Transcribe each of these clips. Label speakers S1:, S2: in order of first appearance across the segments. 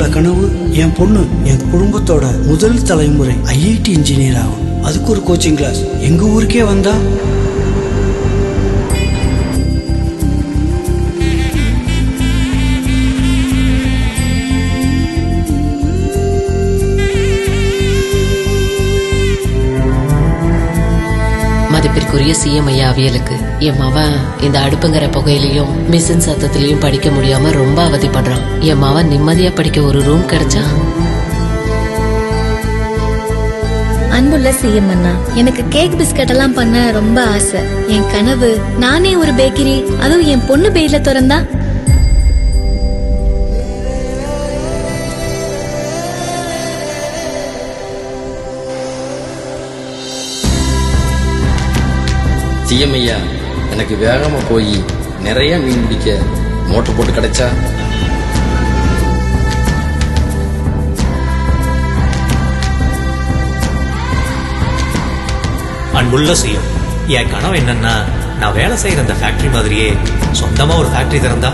S1: என்னோட கனவு என் பொண்ணு என் குடும்பத்தோட முதல் தலைமுறை ஐஐடி இன்ஜினியர் ஆகும். அதுக்கு ஒரு கோச்சிங் கிளாஸ் எங்க ஊருக்கே வந்தா
S2: மதிப்பிற்குரிய சிஎம் ஐயா அவியலுக்கு என் மவன் இந்த அடுப்புங்கிற புகையிலையும் மிஷின் சத்தத்திலையும் படிக்க முடியாம ரொம்ப அவதிப்படுறான். என் மவன் நிம்மதியா படிக்க ஒரு ரூம் கிடைச்சா.
S3: அன்புள்ள சிஎம் அண்ணா, எனக்கு கேக் பிஸ்கட் எல்லாம் பண்ண ரொம்ப ஆசை. என் கனவு நானே ஒரு பேக்கரி, அதுவும் என் பொண்ணு பேர்ல திறந்தா.
S4: சிஎம் ஐயா, எனக்கு வேகமா போய் நிறைய மீன் பிடிக்க மோட்டர் போட்டு கிடைச்சா.
S5: அன்புள்ள சிஎம், என் கனவு என்னன்னா நான் வேலை செய்யற அந்த ஃபேக்டரி மாதிரியே சொந்தமா ஒரு ஃபேக்டரி திறந்தா.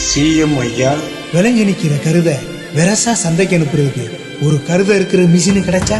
S6: சிஎம் ஐயா, விளைஞ்சு நிக்கிற கருத வெரசா சந்தைக்கு அனுப்புறதுக்கு ஒரு கருத இருக்கிற மிஷின் கிடைச்சா.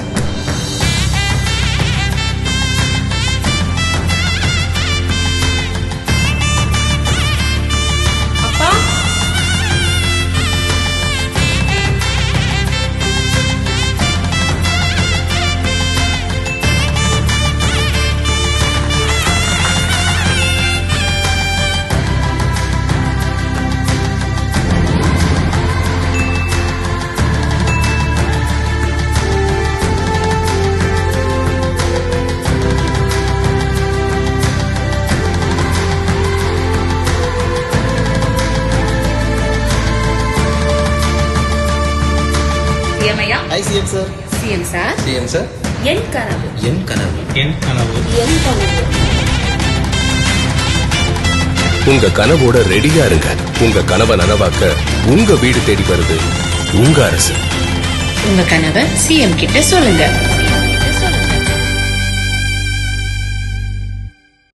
S4: CM sir.
S7: CM sir.
S4: CM sir.
S7: என் கனவு.
S4: என் கனவு.
S5: என் கனவு.
S7: என் கனவு.
S8: உங்க கனவோட ரெடியா இருங்க. உங்க கனவை நனவாக்க உங்க வீடு தேடி வருது உங்க அரசு.
S7: உங்க கனவை சிஎம் கிட்ட சொல்லுங்க.